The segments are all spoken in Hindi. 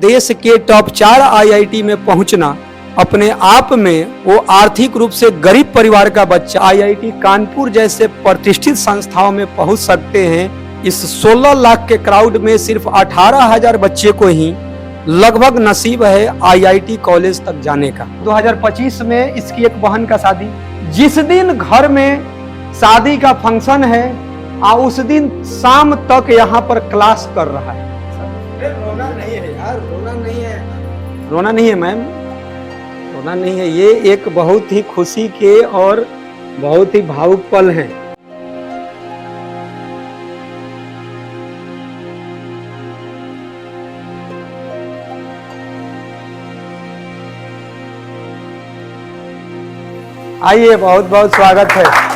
देश के टॉप 4 आईआईटी में पहुंचना अपने आप में, वो आर्थिक रूप से गरीब परिवार का बच्चा आईआईटी कानपुर जैसे प्रतिष्ठित संस्थाओं में पहुंच सकते हैं। इस 16 लाख के क्राउड में सिर्फ 18,000 बच्चे को ही लगभग नसीब है आईआईटी कॉलेज तक जाने का। 2025 में इसकी एक बहन का शादी, जिस दिन घर में शादी का फंक्शन है उस दिन शाम तक यहाँ पर क्लास कर रहा है। रोना नहीं है यार, रोना नहीं है, रोना नहीं है मैम, रोना नहीं है। ये एक बहुत ही खुशी के और बहुत ही भावुक पल हैं। आइए, बहुत बहुत स्वागत है।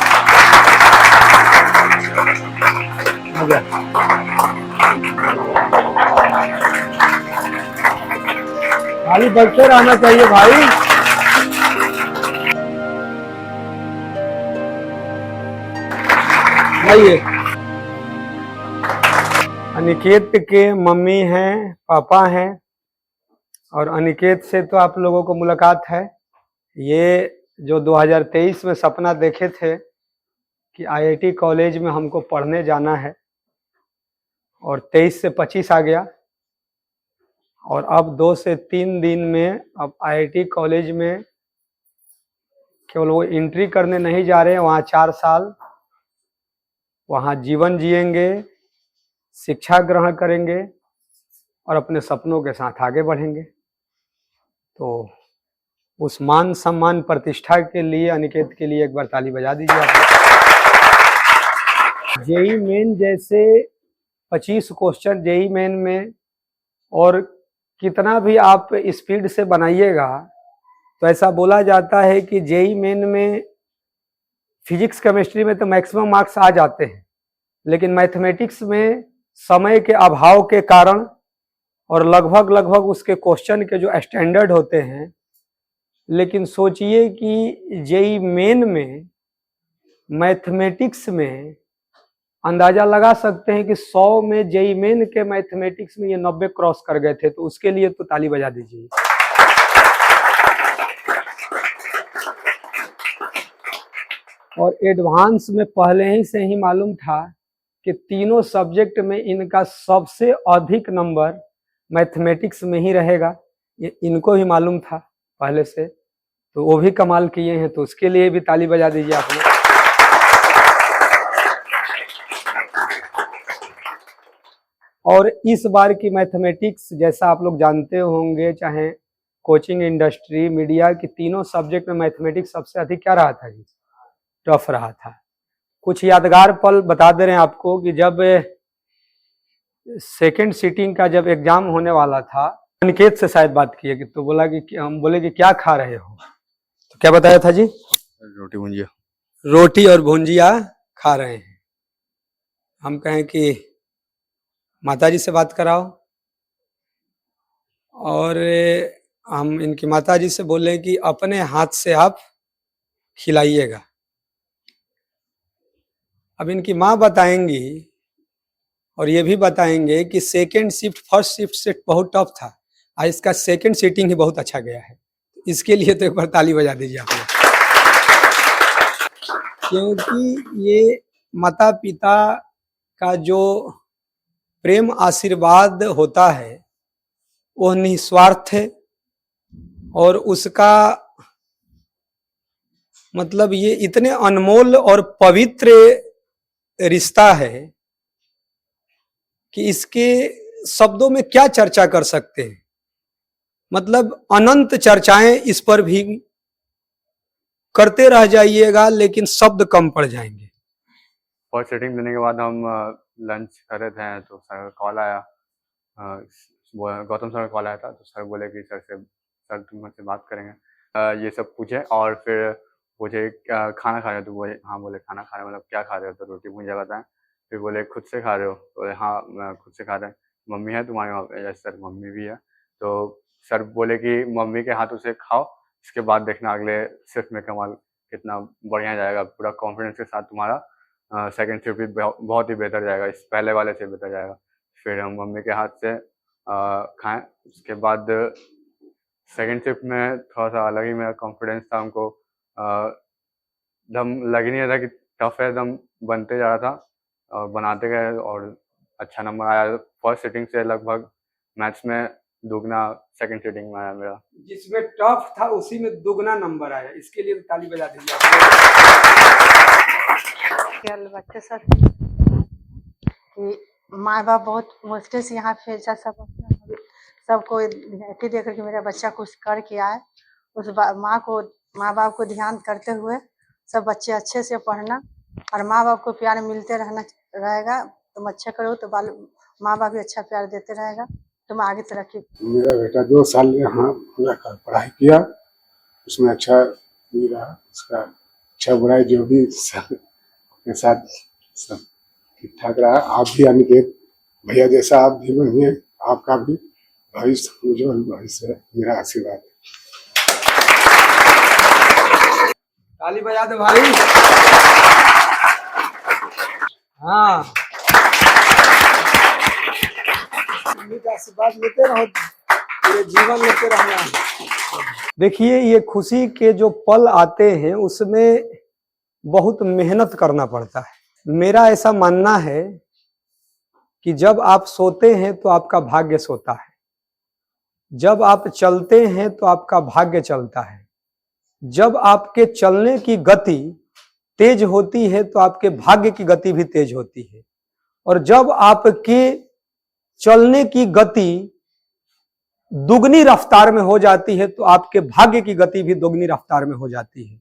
खाली बच्चे रहना चाहिए भाई। आइए, अनिकेत के मम्मी हैं, पापा हैं, और अनिकेत से तो आप लोगों को मुलाकात है। ये जो 2023 में सपना देखे थे कि आईआईटी कॉलेज में हमको पढ़ने जाना है, और 23 से 25 आ गया, और अब 2 से 3 दिन में अब आईआईटी कॉलेज में केवल वो एंट्री करने नहीं जा रहे हैं, वहाँ 4 साल वहाँ जीवन जिएंगे, शिक्षा ग्रहण करेंगे और अपने सपनों के साथ आगे बढ़ेंगे। तो उस मान सम्मान प्रतिष्ठा के लिए अनिकेत के लिए एक बार ताली बजा दीजिए आप। जेई मेन जैसे 25 क्वेश्चन जेई मेन में, और कितना भी आप स्पीड से बनाइएगा तो ऐसा बोला जाता है कि जेई मेन में फिजिक्स केमिस्ट्री में तो मैक्सिमम मार्क्स आ जाते हैं, लेकिन मैथमेटिक्स में समय के अभाव के कारण और लगभग उसके क्वेश्चन के जो स्टैंडर्ड होते हैं, लेकिन सोचिए कि जेई मेन में मैथमेटिक्स में अंदाजा लगा सकते हैं कि 100 में जेई मेन के मैथमेटिक्स में ये 90 क्रॉस कर गए थे, तो उसके लिए तो ताली बजा दीजिए। और एडवांस में पहले ही से ही मालूम था कि तीनों सब्जेक्ट में इनका सबसे अधिक नंबर मैथमेटिक्स में ही रहेगा, ये इनको भी मालूम था पहले से, तो वो भी कमाल किए हैं, तो उसके लिए भी ताली बजा दीजिए आपने। और इस बार की मैथमेटिक्स, जैसा आप लोग जानते होंगे, चाहे कोचिंग इंडस्ट्री, मीडिया की, तीनों सब्जेक्ट में मैथमेटिक्स सबसे अधिक क्या रहा था जी? टफ रहा था। कुछ यादगार पल बता दे रहे हैं आपको कि जब सेकंड सीटिंग का जब एग्जाम होने वाला था, अनिकेत से शायद बात की है, तो बोला कि हम बोले कि क्या खा रहे हो, तो क्या बताया था जी? रोटी भुंजिया। रोटी और भुंजिया खा रहे हैं। हम कहें कि माताजी से बात कराओ, और हम इनकी माताजी से बोले कि अपने हाथ से आप खिलाइएगा। अब इनकी माँ बताएंगी और ये भी बताएंगे कि सेकंड शिफ्ट फर्स्ट शिफ्ट से बहुत टफ था, आज इसका सेकंड सीटिंग ही बहुत अच्छा गया है। इसके लिए तो एक बार ताली बजा दीजिए आप लोग, क्योंकि ये माता पिता का जो प्रेम आशीर्वाद होता है वो निस्वार्थ है, और उसका मतलब ये इतने अनमोल और पवित्र रिश्ता है कि इसके शब्दों में क्या चर्चा कर सकते हैं। मतलब अनंत चर्चाएं इस पर भी करते रह जाइएगा, लेकिन शब्द कम पड़ जाएंगे। फर्स्ट सेटिंग देने के बाद हम लंच कर रहे थे, तो सर का कॉल आया, गौतम सर का कॉल आया था, तो सर बोले कि सर तुमसे बात करेंगे, ये सब पूछे, और फिर पूछे खाना खा रहे हो, तो बोले हाँ, बोले खाना खा रहे हो, मतलब क्या खा रहे हो, तो रोटी भुंजिया बताएं। फिर बोले खुद से खा रहे हो, बोले हाँ मैं खुद से खा रहे हैं। मम्मी है तुम्हारे वहाँ पे? यस सर मम्मी भी है। तो सर बोले कि मम्मी के हाथों से खाओ, इसके बाद देखना अगले शिफ्ट में कमाल कितना बढ़िया जाएगा, पूरा कॉन्फिडेंस के साथ तुम्हारा सेकंड शिफ्ट भी बहुत ही बेहतर जाएगा, इस पहले वाले से बेहतर जाएगा। फिर हम मम्मी के हाथ से खाएं। उसके बाद सेकंड शिफ्ट में थोड़ा सा अलग ही मेरा कॉन्फिडेंस था। हमको दम लग ही नहीं रहा था कि टफ है, दम बनते जा रहा था और बनाते गए और अच्छा नंबर आया। फर्स्ट सिटिंग से लगभग मैथ्स में दुगना सेकंड सिटिंग में आया मेरा। जिसमें टफ था उसी में दुगना नंबर आया, इसके लिए ताली बजा दीजिए। बच्चे सर माँ बाप बहुत मुश्किल से यहाँ भेजा, सबको देख करके मेरा बच्चा कुछ करके आए। उस माँ बाप को ध्यान करते हुए सब बच्चे अच्छे से पढ़ना और माँ बाप को प्यार मिलते रहेगा। तुम अच्छा करो तो माँ बाप भी अच्छा प्यार देते रहेगा, तुम आगे तरक्की। मेरा बेटा 2 साल यहाँ रहकर पढ़ाई किया, उसमें अच्छा भी रहा। उसका अच्छा बुराई जो भी के साथ सब ठीक ठाक रहा। आप भी अनिकेत भैया जैसा आप भी बनिए, आपका भी भविष्य उज्जवल भविष्य मेरा आशीर्वाद है। ताली बजा दो भाई। हाँ, आशीर्वाद लेते रहो, पूरे जीवन लेते रहना। देखिए, ये खुशी के जो पल आते हैं उसमें बहुत मेहनत करना पड़ता है। मेरा ऐसा मानना है कि जब आप सोते हैं तो आपका भाग्य सोता है, जब आप चलते हैं तो आपका भाग्य चलता है, जब आपके चलने की गति तेज होती है तो आपके भाग्य की गति भी तेज होती है, और जब आपके चलने की गति दुगनी रफ्तार में हो जाती है तो आपके भाग्य की गति भी दुगनी रफ्तार में हो जाती है।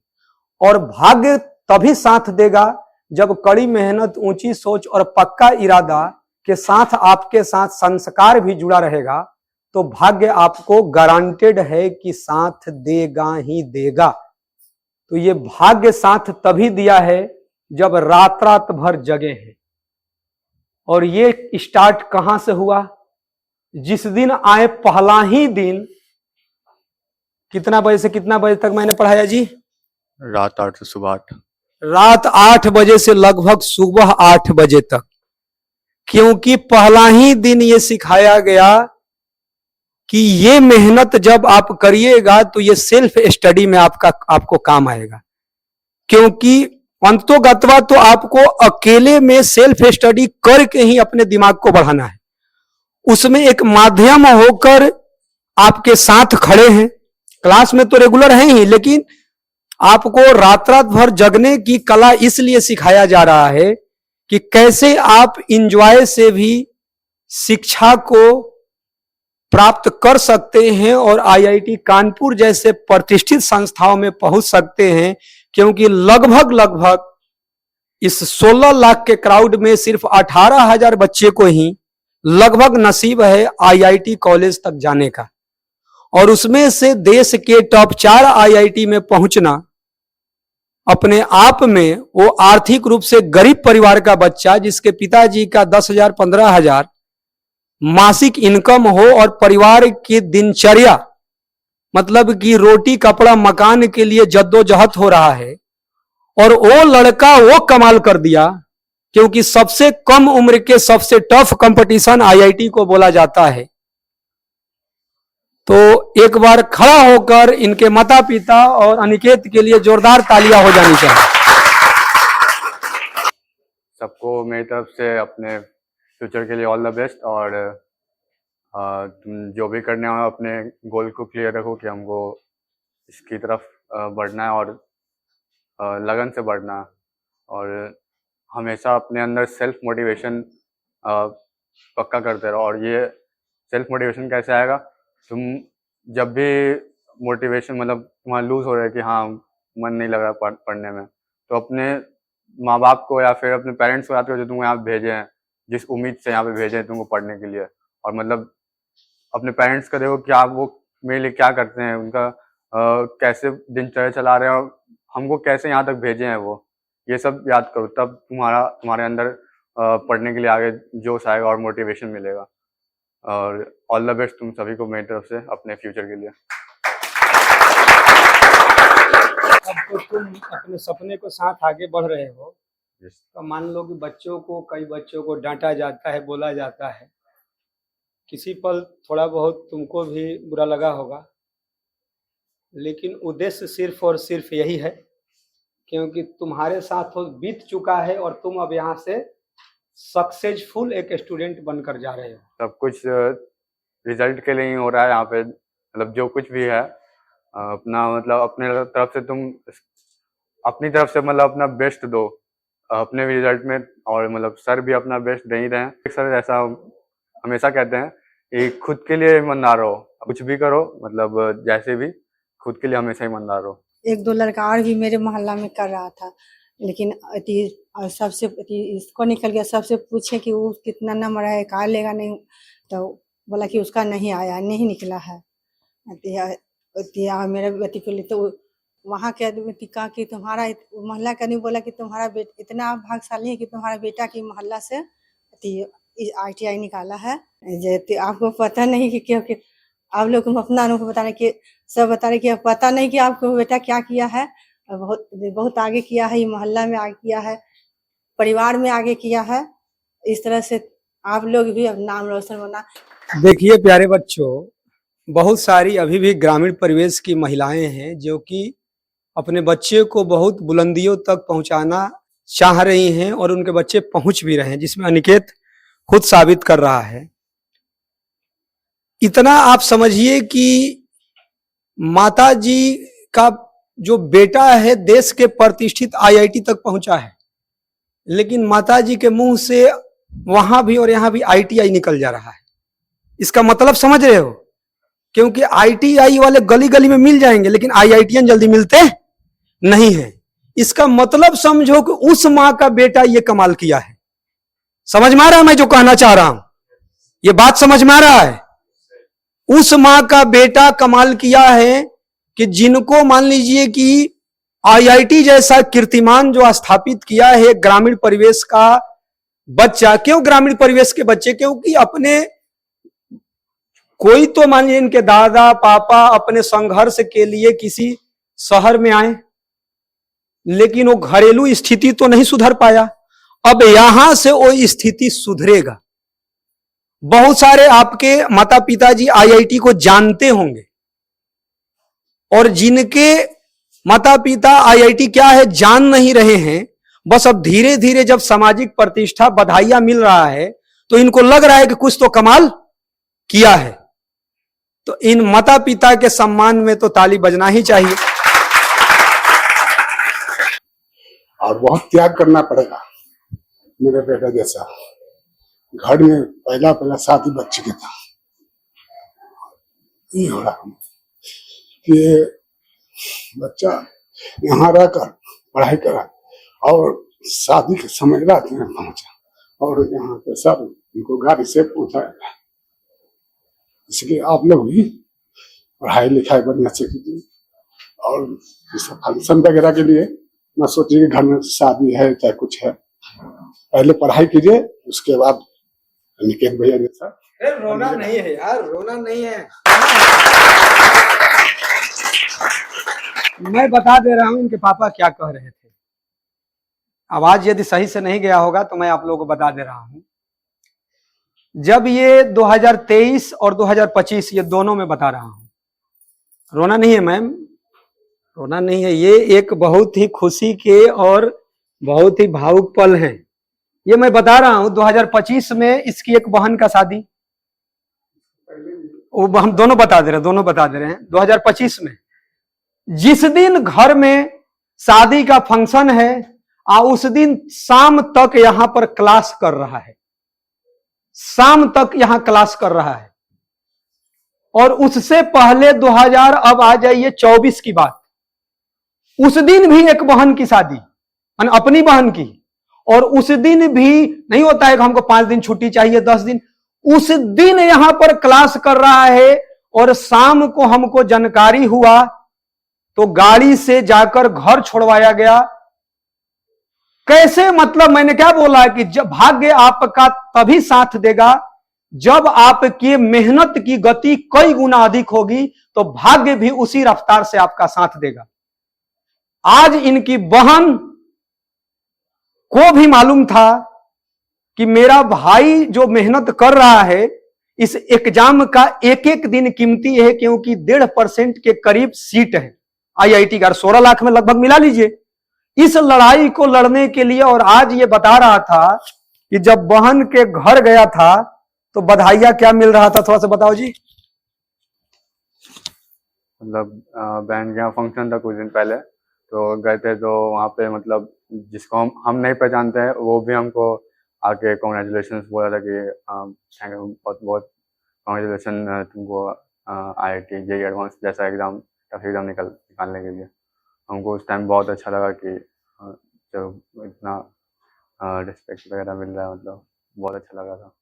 और भाग्य तभी साथ देगा जब कड़ी मेहनत, ऊंची सोच और पक्का इरादा के साथ आपके साथ संस्कार भी जुड़ा रहेगा, तो भाग्य आपको गारंटेड है कि साथ देगा ही देगा। तो ये भाग्य साथ तभी दिया है जब रात रात भर जगे हैं। और ये स्टार्ट कहां से हुआ? जिस दिन आए पहला ही दिन, कितना बजे से कितना बजे तक मैंने पढ़ाया जी? रात 8 से सुबह 8। रात 8 बजे से लगभग सुबह 8 बजे तक, क्योंकि पहला ही दिन ये सिखाया गया कि ये मेहनत जब आप करिएगा तो ये सेल्फ स्टडी में आपको काम आएगा। क्योंकि अंतोगत्वा तो आपको अकेले में सेल्फ स्टडी करके ही अपने दिमाग को बढ़ाना है। उसमें एक माध्यम होकर आपके साथ खड़े हैं, क्लास में तो रेगुलर हैं ही, लेकिन आपको रात रात भर जगने की कला इसलिए सिखाया जा रहा है कि कैसे आप इंजॉय से भी शिक्षा को प्राप्त कर सकते हैं और आईआईटी कानपुर जैसे प्रतिष्ठित संस्थाओं में पहुंच सकते हैं। क्योंकि लगभग इस 16 लाख के क्राउड में सिर्फ 18,000 बच्चे को ही लगभग नसीब है आईआईटी कॉलेज तक जाने का, और उसमें से देश के टॉप 4 आईआईटी में पहुंचना अपने आप में, वो आर्थिक रूप से गरीब परिवार का बच्चा जिसके पिताजी का 10,000 15,000 मासिक इनकम हो और परिवार की दिनचर्या मतलब कि रोटी कपड़ा मकान के लिए जद्दोजहद हो रहा है, और वो लड़का वो कमाल कर दिया। क्योंकि सबसे कम उम्र के सबसे टफ कंपटीशन आईआईटी को बोला जाता है। तो एक बार खड़ा होकर इनके माता पिता और अनिकेत के लिए जोरदार तालियां हो जानी चाहिए। सबको मेरी तरफ से अपने फ्यूचर के लिए ऑल द बेस्ट। और तुम जो भी करने हो अपने गोल को क्लियर रखो कि हमको इसकी तरफ बढ़ना है और लगन से बढ़ना है। और हमेशा अपने अंदर सेल्फ मोटिवेशन पक्का करते रहो। और ये सेल्फ मोटिवेशन कैसे आएगा? तुम जब भी मोटिवेशन मतलब तुम्हारा लूज हो रहा है कि हाँ मन नहीं लग रहा पढ़ने में, तो अपने माँ बाप को या फिर अपने पेरेंट्स को याद करो जो तुमको यहाँ भेजे हैं, जिस उम्मीद से यहाँ पे भेजे हैं तुमको पढ़ने के लिए। और मतलब अपने पेरेंट्स का देखो क्या वो मेरे लिए क्या करते हैं, उनका कैसे दिनचर्या चला रहे हैं और हमको कैसे यहाँ तक भेजे हैं, वो ये सब याद करो। तब तुम्हारे अंदर पढ़ने के लिए आगे जोश आएगा और मोटिवेशन मिलेगा। और ऑल द बेस्ट तुम सभी को मेरी तरफ से अपने फ्यूचर के लिए। अब तो तुम अपने सपने को साथ आगे बढ़ रहे हो, तो मान लो कि कई बच्चों को डांटा जाता है, बोला जाता है, किसी पल थोड़ा बहुत तुमको भी बुरा लगा होगा, लेकिन उद्देश्य सिर्फ और सिर्फ यही है, क्योंकि तुम्हारे साथ वो बीत चुका है और तुम अब यहाँ से सक्सेसफुल एक स्टूडेंट बनकर जा रहे हो। सब कुछ रिजल्ट के लिए ही हो रहा है यहाँ पे। मतलब जो कुछ भी है अपना, मतलब अपने तरफ से तुम अपनी तरफ से मतलब अपना बेस्ट दो अपने भी रिजल्ट में, और मतलब सर भी अपना बेस्ट दे ही रहे हैं। सर ऐसा हमेशा कहते हैं कि खुद के लिए ईमानदार रहो, कुछ भी करो, मतलब जैसे भी खुद के लिए हमेशा ईमानदार रहो। 1-2 लड़का और भी मेरे मोहल्ला में कर रहा था, लेकिन सबसे इसको निकल गया। सबसे पूछे कि वो कितना नंबर है, कहाँ लेगा, नहीं तो बोला कि उसका नहीं आया, नहीं निकला है। मेरे बेटी को लिए तो वहाँ के आदमी कहा कि तुम्हारा मोहल्ला का नहीं, बोला कि तुम्हारा बेटा इतना भाग्यशाली है कि तुम्हारा बेटा की मोहल्ला से ITI निकाला है। आपको पता नहीं कि क्योंकि आप लोग को अपना अनुभव बता रहे कि सब बता रहे कि पता नहीं कि आपको बेटा क्या किया है, बहुत बहुत आगे किया है, ये मोहल्ला में आगे किया है, परिवार में आगे किया है। इस तरह से आप लोग भी अब नाम रोशन होना। देखिए प्यारे बच्चों, बहुत सारी अभी भी ग्रामीण परिवेश की महिलाएं हैं जो कि अपने बच्चे को बहुत बुलंदियों तक पहुंचाना चाह रही हैं और उनके बच्चे पहुंच भी रहे हैं, जिसमें अनिकेत खुद साबित कर रहा है। इतना आप समझिए कि माता जी का जो बेटा है देश के प्रतिष्ठित IIT तक पहुंचा है, लेकिन माता जी के मुंह से वहां भी और यहां भी ITI निकल जा रहा है। इसका मतलब समझ रहे हो? क्योंकि ITI वाले गली गली में मिल जाएंगे, लेकिन IITian जल्दी मिलते नहीं है। इसका मतलब समझो कि उस मां का बेटा ये कमाल किया है। समझ में आ रहा है मैं जो कहना चाह रहा हूं? ये बात समझ में आ रहा है? उस मां का बेटा कमाल किया है कि जिनको मान लीजिए कि IIT जैसा कीर्तिमान जो स्थापित किया है ग्रामीण परिवेश का बच्चा। क्यों ग्रामीण परिवेश के बच्चे? क्योंकि अपने कोई तो मान लीजिए इनके दादा पापा अपने संघर्ष के लिए किसी शहर में आए, लेकिन वो घरेलू स्थिति तो नहीं सुधर पाया। अब यहां से वो स्थिति सुधरेगा। बहुत सारे आपके माता पिताजी IIT को जानते होंगे, और जिनके माता पिता IIT क्या है जान नहीं रहे हैं, बस अब धीरे धीरे जब सामाजिक प्रतिष्ठा बधाइयां मिल रहा है तो इनको लग रहा है कि कुछ तो कमाल किया है। तो इन माता पिता के सम्मान में तो ताली बजना ही चाहिए। और बहुत त्याग करना पड़ेगा मेरे बेटा जैसा। घर में पहला शादी बच्चे के था, ये हो रहा कि बच्चा यहाँ रहकर पढ़ाई करा और शादी के समय रात में पहुंचा, और यहाँ पे सब उनको गाड़ी से पहुंचाया। इसलिए आप लोग भी पढ़ाई लिखाई बढ़िया से कीजिए, और फंक्शन वगैरह के लिए ना सोचिए कि घर में शादी है चाहे कुछ है, पहले पढ़ाई कीजिए, उसके बाद निकेत भैया जैसा। रोना नहीं है यार, रोना नहीं है। मैं बता दे रहा हूं इनके पापा क्या कह रहे थे। आवाज यदि सही से नहीं गया होगा तो मैं आप लोगों को बता दे रहा हूं। जब ये 2023 और 2025 ये दोनों में बता रहा हूं, रोना नहीं है मैम, रोना नहीं है। ये एक बहुत ही खुशी के और बहुत ही भावुक पल हैं। ये मैं बता रहा हूं 2025 में इसकी एक बहन का शादी, वो हम दोनों बता दे रहे हैं। 2025 में जिस दिन घर में शादी का फंक्शन है, उस दिन शाम तक यहां पर क्लास कर रहा है, शाम तक यहां क्लास कर रहा है। और उससे पहले 2000 अब आ जाइए 24 की बात, उस दिन भी एक बहन की शादी, अपनी बहन की, और उस दिन भी नहीं होता है कि हमको 5 दिन छुट्टी चाहिए 10 दिन, उस दिन यहां पर क्लास कर रहा है। और शाम को हमको जानकारी हुआ तो गाड़ी से जाकर घर छोड़वाया गया। कैसे? मतलब मैंने क्या बोला कि जब भाग्य आपका तभी साथ देगा जब आपकी मेहनत की गति कई गुना अधिक होगी, तो भाग्य भी उसी रफ्तार से आपका साथ देगा। आज इनकी बहन को भी मालूम था कि मेरा भाई जो मेहनत कर रहा है इस एग्जाम का एक एक दिन कीमती है, क्योंकि 1.5% के करीब सीट है आईआईटी का, 16 लाख में लगभग मिला लीजिए। इस लड़ाई को लड़ने के लिए, और आज ये बता रहा था कि जब बहन के घर गया था तो बधाइयां क्या मिल रहा था, थोड़ा सा बताओ जी। मतलब बहन के यहाँ फंक्शन था कुछ दिन पहले, तो गए थे, तो वहाँ पे मतलब जिसको हम नहीं पहचानते हैं वो भी हमको आके कॉन्ग्रेचुलेशन बोला था कि थैंक यू, बहुत बहुत कॉन्ग्रेचुलेशन तुमको IIT JEE एडवांस जैसा एग्ज़ाम टफ एग्ज़ाम निकालने के लिए। हमको उस टाइम बहुत अच्छा लगा कि जब इतना रिस्पेक्ट वगैरह मिल रहा है, मतलब बहुत अच्छा लगा था।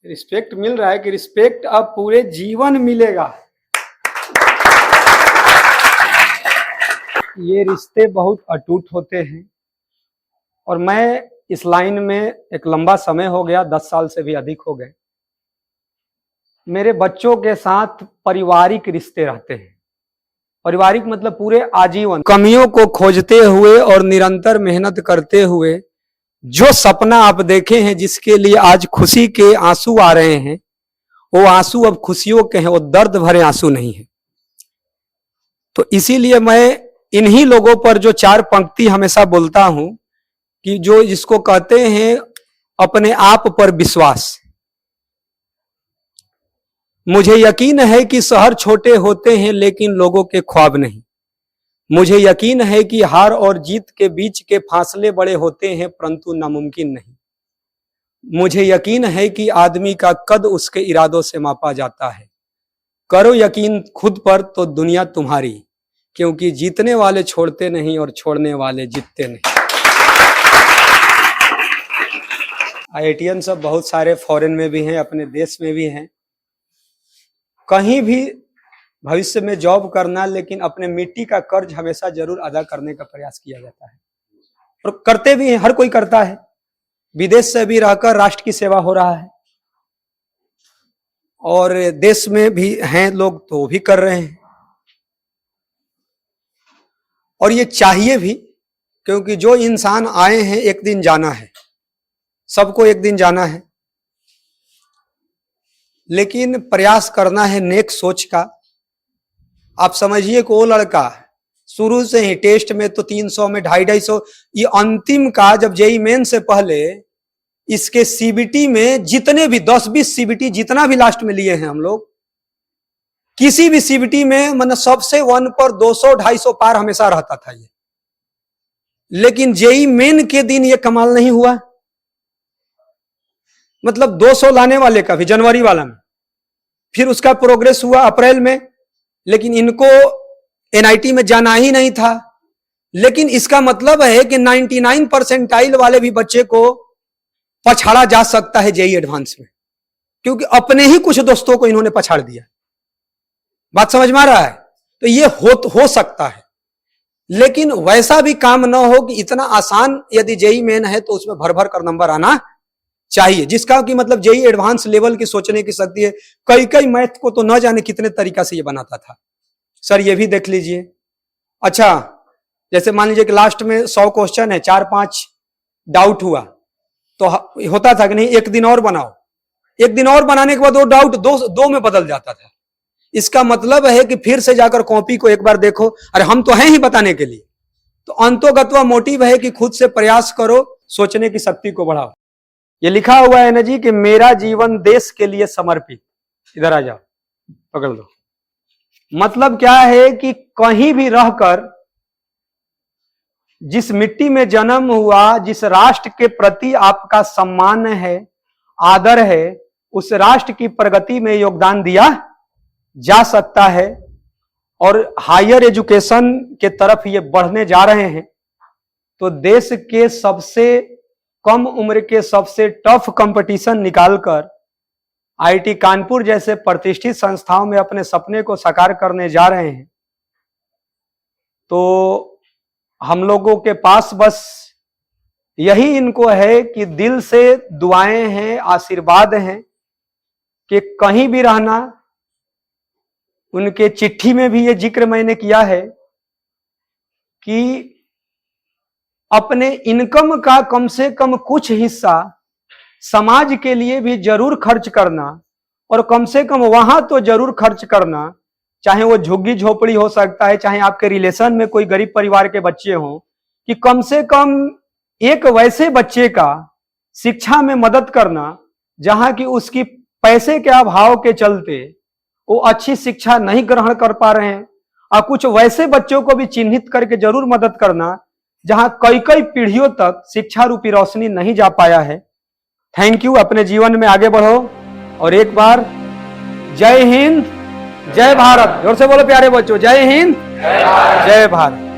रिस्पेक्ट मिल रहा है कि रिस्पेक्ट अब पूरे जीवन मिलेगा। ये रिश्ते बहुत अटूट होते हैं, और मैं इस लाइन में एक लंबा समय हो गया, 10 साल से भी अधिक हो गए। मेरे बच्चों के साथ पारिवारिक रिश्ते रहते हैं। पारिवारिक मतलब पूरे आजीवन कमियों को खोजते हुए और निरंतर मेहनत करते हुए जो सपना आप देखे हैं, जिसके लिए आज खुशी के आंसू आ रहे हैं, वो आंसू अब खुशियों के हैं, वो दर्द भरे आंसू नहीं है। तो इसीलिए मैं इन्हीं लोगों पर जो 4 पंक्ति हमेशा बोलता हूं कि जो जिसको कहते हैं अपने आप पर विश्वास। मुझे यकीन है कि शहर छोटे होते हैं लेकिन लोगों के ख्वाब नहीं। मुझे यकीन है कि हार और जीत के बीच के फासले बड़े होते हैं परंतु नामुमकिन नहीं। मुझे यकीन है कि आदमी का कद उसके इरादों से मापा जाता है। करो यकीन खुद पर तो दुनिया तुम्हारी, क्योंकि जीतने वाले छोड़ते नहीं और छोड़ने वाले जीतते नहीं। IITian सब बहुत सारे फॉरेन में भी हैं, अपने देश में भी हैं। कहीं भी भविष्य में जॉब करना, लेकिन अपने मिट्टी का कर्ज हमेशा जरूर अदा करने का प्रयास किया जाता है, और करते भी हैं, हर कोई करता है। विदेश से भी रहकर राष्ट्र की सेवा हो रहा है, और देश में भी हैं लोग तो भी कर रहे हैं, और ये चाहिए भी, क्योंकि जो इंसान आए हैं एक दिन जाना है, सबको एक दिन जाना है। लेकिन प्रयास करना है नेक सोच का। आप समझिए कि वो लड़का शुरू से ही टेस्ट में तो 300 में 250, ये अंतिम का जब JEE मेन से पहले इसके CBT में जितने भी 10-20 CBT जितना भी लास्ट में लिए हैं हम लोग, किसी भी CBT में मतलब सबसे 1 पर 200-250 पार हमेशा रहता था ये। लेकिन JEE मेन के दिन ये कमाल नहीं हुआ, मतलब 200 लाने वाले का भी जनवरी वाला में, फिर उसका प्रोग्रेस हुआ अप्रैल में, लेकिन इनको NIT में जाना ही नहीं था। लेकिन इसका मतलब है कि 99 परसेंटाइल वाले भी बच्चे को पछाड़ा जा सकता है JEE एडवांस में, क्योंकि अपने ही कुछ दोस्तों को इन्होंने पछाड़ दिया। बात समझ में आ रहा है? तो ये हो सकता है, लेकिन वैसा भी काम ना हो कि इतना आसान यदि JEE मेन है तो उसमें भर भर कर नंबर आना चाहिए, जिसका कि मतलब JEE एडवांस लेवल की सोचने की शक्ति है। कई मैथ को तो न जाने कितने तरीका से ये बनाता था। सर ये भी देख लीजिए। अच्छा, जैसे मान लीजिए कि लास्ट में 100 क्वेश्चन है, 4-5 डाउट हुआ, तो होता था कि नहीं एक दिन और बनाओ, एक दिन और बनाने के बाद वो डाउट दो में बदल जाता था। इसका मतलब है कि फिर से जाकर कॉपी को एक बार देखो, अरे हम तो हैं ही बताने के लिए। तो अंतोगत्वा मोटिव है कि खुद से प्रयास करो, सोचने की शक्ति को बढ़ाओ। ये लिखा हुआ है ना जी कि मेरा जीवन देश के लिए समर्पित। इधर आ जाओ, पकड़ लो। मतलब क्या है कि कहीं भी रहकर जिस मिट्टी में जन्म हुआ, जिस राष्ट्र के प्रति आपका सम्मान है, आदर है, उस राष्ट्र की प्रगति में योगदान दिया जा सकता है। और हायर एजुकेशन के तरफ ये बढ़ने जा रहे हैं, तो देश के सबसे कम उम्र के सबसे टफ कंपटीशन निकालकर IIT कानपुर जैसे प्रतिष्ठित संस्थाओं में अपने सपने को साकार करने जा रहे हैं। तो हम लोगों के पास बस यही इनको है कि दिल से दुआएं हैं, आशीर्वाद हैं कि कहीं भी रहना। उनके चिट्ठी में भी ये जिक्र मैंने किया है कि अपने इनकम का कम से कम कुछ हिस्सा समाज के लिए भी जरूर खर्च करना, और कम से कम वहां तो जरूर खर्च करना, चाहे वो झुग्गी झोपड़ी हो सकता है, चाहे आपके रिलेशन में कोई गरीब परिवार के बच्चे हों, कि कम से कम एक वैसे बच्चे का शिक्षा में मदद करना जहां की उसकी पैसे के अभाव के चलते वो अच्छी शिक्षा नहीं ग्रहण कर पा रहे हैं, और कुछ वैसे बच्चों को भी चिन्हित करके जरूर मदद करना जहां कई कई पीढ़ियों तक शिक्षा रूपी रोशनी नहीं जा पाया है। Thank you. अपने जीवन में आगे बढ़ो और एक बार जय हिंद, जय भारत। जोर से बोलो प्यारे बच्चों, जय हिंद, जय भारत।